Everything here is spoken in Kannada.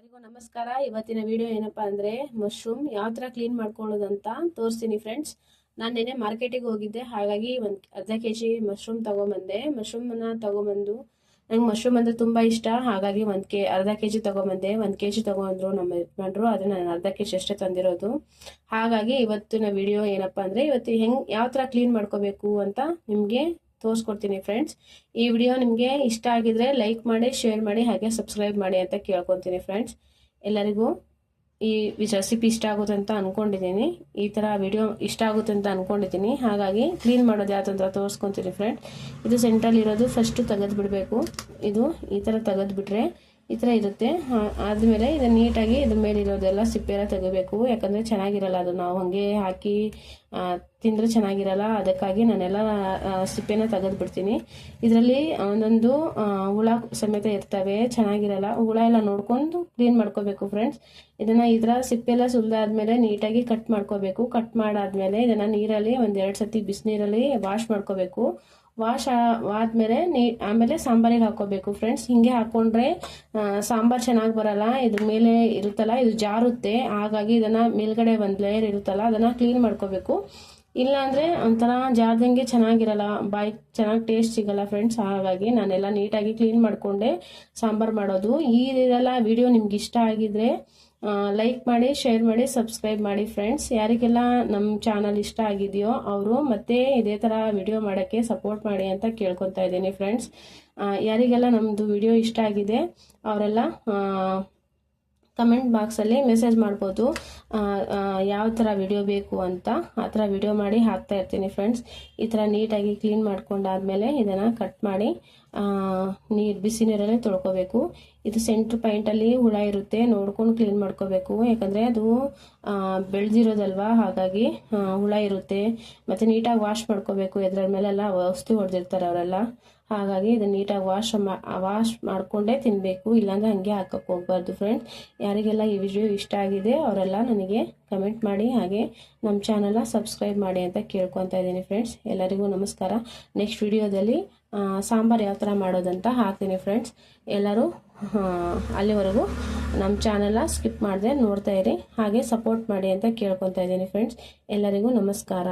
ಎಲ್ಲರಿಗೂ ನಮಸ್ಕಾರ. ಇವತ್ತಿನ ವಿಡಿಯೋ ಏನಪ್ಪಾ ಅಂದ್ರೆ ಮಶ್ರೂಮ್ ಯಾವ ತರ ಕ್ಲೀನ್ ಮಾಡ್ಕೊಳ್ಳೋದು ಅಂತ ತೋರಿಸ್ತೀನಿ ಫ್ರೆಂಡ್ಸ್. ನಾನು ನೆನೆ ಮಾರ್ಕೆಟಿಗೆ ಹೋಗಿದ್ದೆ, ಹಾಗಾಗಿ ಒಂದು ಅರ್ಧ ಕೆಜಿ ಮಶ್ರೂಮ್ ತಗೊಂಬಂದೆ. ಮಶ್ರೂಮನ್ನ ತಗೊಂಬಂದು ನಂಗೆ ಮಶ್ರೂಮ್ ಅಂದ್ರೆ ತುಂಬಾ ಇಷ್ಟ, ಹಾಗಾಗಿ ಅರ್ಧ ಕೆಜಿ ತಗೊಂಬಂದೆ. 1 ಕೆಜಿ ತಗೊಂಡ್ರು ನಮ್ಮ ಯಜಮಾನ್ರು, ಆದ್ರೆ ನಾನು ಅರ್ಧ ಕೆಜಿ ಅಷ್ಟೇ ತಂದಿರೋದು. ಹಾಗಾಗಿ ಇವತ್ತಿನ ವಿಡಿಯೋ ಏನಪ್ಪಾ ಅಂದ್ರೆ ಇವತ್ತು ಯಾವ ತರ ಕ್ಲೀನ್ ಮಾಡ್ಕೋಬೇಕು ಅಂತ ನಿಮ್ಗೆ ತೋರಿಸ್ಕೊಡ್ತೀನಿ ಫ್ರೆಂಡ್ಸ್. ಈ ವಿಡಿಯೋ ನಿಮಗೆ ಇಷ್ಟ ಆಗಿದ್ರೆ ಲೈಕ್ ಮಾಡಿ, ಶೇರ್ ಮಾಡಿ, ಹಾಗೆ ಸಬ್ಸ್ಕ್ರೈಬ್ ಮಾಡಿ ಅಂತ ಕೇಳ್ಕೊತೀನಿ ಫ್ರೆಂಡ್ಸ್. ಎಲ್ಲರಿಗೂ ಈ ರೆಸಿಪಿ ಇಷ್ಟ ಆಗುತ್ತೆ ಅಂತ ಅನ್ಕೊಂಡಿದ್ದೀನಿ, ಈ ತರ ವಿಡಿಯೋ ಇಷ್ಟ ಆಗುತ್ತೆ ಅಂತ ಅನ್ಕೊಂಡಿದ್ದೀನಿ. ಹಾಗಾಗಿ ಕ್ಲೀನ್ ಮಾಡೋದು ಯಾವ ಅಂತ ತೋರಿಸ್ಕೊತೀನಿ ಫ್ರೆಂಡ್ಸ್. ಇದು ಸೆಂಟ್ರಲ್ ಇರೋದು ಫಸ್ಟ್ ತೆಗೆದು ಬಿಡಬೇಕು. ಇದು ಈ ತರ ತೆಗೆದು ಬಿಟ್ರೆ ಈ ತರ ಇರುತ್ತೆ. ಆದ್ಮೇಲೆ ಇದನ್ನ ನೀಟಾಗಿ ಇದ್ರ ಮೇಲೆ ಇರೋದೆಲ್ಲ ಸಿಪ್ಪೆ ಎಲ್ಲ ತೆಗಿಬೇಕು, ಯಾಕಂದ್ರೆ ಚೆನ್ನಾಗಿರಲ್ಲ ಅದು. ನಾವು ಹಂಗೆ ಹಾಕಿ ತಿಂದ್ರೆ ಚೆನ್ನಾಗಿರಲ್ಲ, ಅದಕ್ಕಾಗಿ ನಾನೆಲ್ಲ ಸಿಪ್ಪೆನ ತೆಗೆದು ಬಿಡ್ತೀನಿ. ಇದರಲ್ಲಿ ಒಂದೊಂದು ಹುಳ ಸಮೇತ ಇರ್ತವೆ, ಚೆನ್ನಾಗಿರಲ್ಲ. ಹುಳ ಎಲ್ಲ ನೋಡ್ಕೊಂಡು ಕ್ಲೀನ್ ಮಾಡ್ಕೋಬೇಕು ಫ್ರೆಂಡ್ಸ್. ಇದನ್ನ ಈ ತರ ಸಿಪ್ಪೆ ಎಲ್ಲ ಸುಲಿದಾದ್ಮೇಲೆ ನೀಟಾಗಿ ಕಟ್ ಮಾಡ್ಕೋಬೇಕು. ಕಟ್ ಮಾಡಾದ್ಮೇಲೆ ಇದನ್ನ ನೀರಲ್ಲಿ 1-2 ಸತಿ ಬಿಸಿನೀರಲ್ಲಿ ವಾಶ್ ಮಾಡ್ಕೋಬೇಕು. ವಾಶ್ ಆದ್ಮೇಲೆ ಆಮೇಲೆ ಸಾಂಬಾರಿಗೆ ಹಾಕೋಬೇಕು ಫ್ರೆಂಡ್ಸ್. ಹಿಂಗೆ ಹಾಕೊಂಡ್ರೆ ಸಾಂಬಾರ್ ಚೆನ್ನಾಗಿ ಬರಲ್ಲ. ಇದ್ರ ಮೇಲೆ ಇರುತ್ತಲ್ಲ, ಇದು ಜಾರುತ್ತೆ, ಹಾಗಾಗಿ ಇದನ್ನ ಮೇಲ್ಗಡೆ ಒಂದು ಲೇಯರ್ ಇರುತ್ತಲ್ಲ ಅದನ್ನ ಕ್ಲೀನ್ ಮಾಡ್ಕೋಬೇಕು. ಇಲ್ಲ ಅಂದ್ರೆ ಒಂಥರ ಜಾರ್ದಂಗೆ ಚೆನ್ನಾಗಿರಲ್ಲ, ಬಾಯಿ ಚೆನ್ನಾಗಿ ಟೇಸ್ಟ್ ಸಿಗಲ್ಲ ಫ್ರೆಂಡ್ಸ್. ಹಾಗಾಗಿ ನಾನೆಲ್ಲ ನೀಟಾಗಿ ಕ್ಲೀನ್ ಮಾಡ್ಕೊಂಡೆ ಸಾಂಬಾರ್ ಮಾಡೋದು. ಇದೆಲ್ಲ ವಿಡಿಯೋ ನಿಮ್ಗೆ ಇಷ್ಟ ಆಗಿದ್ರೆ ಲೈಕ್ ಮಾಡಿ, ಶೇರ್ ಮಾಡಿ, ಸಬ್ಸ್ಕ್ರೈಬ್ ಮಾಡಿ ಫ್ರೆಂಡ್ಸ್. ಯಾರಿಗೆಲ್ಲ ನಮ್ಮ ಚಾನಲ್ ಇಷ್ಟ ಆಗಿದೆಯೋ ಅವರು ಮತ್ತೆ ಇದೇ ತರ ವಿಡಿಯೋ ಮಾಡೋಕ್ಕೆ ಸಪೋರ್ಟ್ ಮಾಡಿ ಅಂತ ಕೇಳ್ಕೊತಾ ಇದ್ದೀನಿ ಫ್ರೆಂಡ್ಸ್. ಯಾರಿಗೆಲ್ಲ ನಮ್ಮದು ವಿಡಿಯೋ ಇಷ್ಟ ಆಗಿದೆ ಅವರೆಲ್ಲ ಕಮೆಂಟ್ ಬಾಕ್ಸಲ್ಲಿ ಮೆಸೇಜ್ ಮಾಡ್ಬೋದು, ಯಾವ ಥರ ವಿಡಿಯೋ ಬೇಕು ಅಂತ. ಆ ಥರ ವಿಡಿಯೋ ಮಾಡಿ ಹಾಕ್ತಾ ಇರ್ತೀನಿ ಫ್ರೆಂಡ್ಸ್. ಈ ಥರ ನೀಟಾಗಿ ಕ್ಲೀನ್ ಮಾಡ್ಕೊಂಡಾದ್ಮೇಲೆ ಇದನ್ನು ಕಟ್ ಮಾಡಿ ಬಿಸಿ ನೀರಲ್ಲೇ ತೊಳ್ಕೊಬೇಕು. ಇದು ಸೆಂಟ್ರ್ ಪಾಯಿಂಟಲ್ಲಿ ಹುಳ ಇರುತ್ತೆ, ನೋಡ್ಕೊಂಡು ಕ್ಲೀನ್ ಮಾಡ್ಕೋಬೇಕು, ಯಾಕಂದರೆ ಅದು ಬೆಳೆದಿರೋದಲ್ವಾ, ಹಾಗಾಗಿ ಹುಳ ಇರುತ್ತೆ. ಮತ್ತು ನೀಟಾಗಿ ವಾಶ್ ಮಾಡ್ಕೋಬೇಕು. ಇದರ ಮೇಲೆಲ್ಲ ಔಷಧಿ ಹೊಡೆದಿರ್ತಾರೆ ಅವರೆಲ್ಲ, ಹಾಗಾಗಿ ಇದನ್ನ ನೀಟಾಗಿ ವಾಶ್ ಮಾಡಿಕೊಂಡೇ ತಿನ್ನಬೇಕು, ಇಲ್ಲಾಂದ್ರೆ ಹಂಗೆ ಹಾಕಕ್ಕೆ ಹೋಗ್ಬಾರ್ದು ಫ್ರೆಂಡ್ಸ್. ಯಾರಿಗೆಲ್ಲ ಈ ವಿಡಿಯೋ ಇಷ್ಟ ಆಗಿದೆ ಅವರೆಲ್ಲ ನನಗೆ ಕಮೆಂಟ್ ಮಾಡಿ, ಹಾಗೆ ನಮ್ಮ ಚಾನಲ್ನ ಸಬ್ಸ್ಕ್ರೈಬ್ ಮಾಡಿ ಅಂತ ಕೇಳ್ಕೊತಾ ಇದ್ದೀನಿ ಫ್ರೆಂಡ್ಸ್. ಎಲ್ಲರಿಗೂ ನಮಸ್ಕಾರ. ನೆಕ್ಸ್ಟ್ ವಿಡಿಯೋದಲ್ಲಿ ಸಾಂಬಾರು ಯಾವ ಥರ ಮಾಡೋದಂತ ಹಾಕ್ತೀನಿ ಫ್ರೆಂಡ್ಸ್. ಎಲ್ಲರೂ ಅಲ್ಲಿವರೆಗೂ ನಮ್ಮ ಚಾನಲ್ನ ಸ್ಕಿಪ್ ಮಾಡದೆ ನೋಡ್ತಾ ಇರಿ, ಹಾಗೆ ಸಪೋರ್ಟ್ ಮಾಡಿ ಅಂತ ಕೇಳ್ಕೊತಾ ಇದ್ದೀನಿ ಫ್ರೆಂಡ್ಸ್. ಎಲ್ಲರಿಗೂ ನಮಸ್ಕಾರ.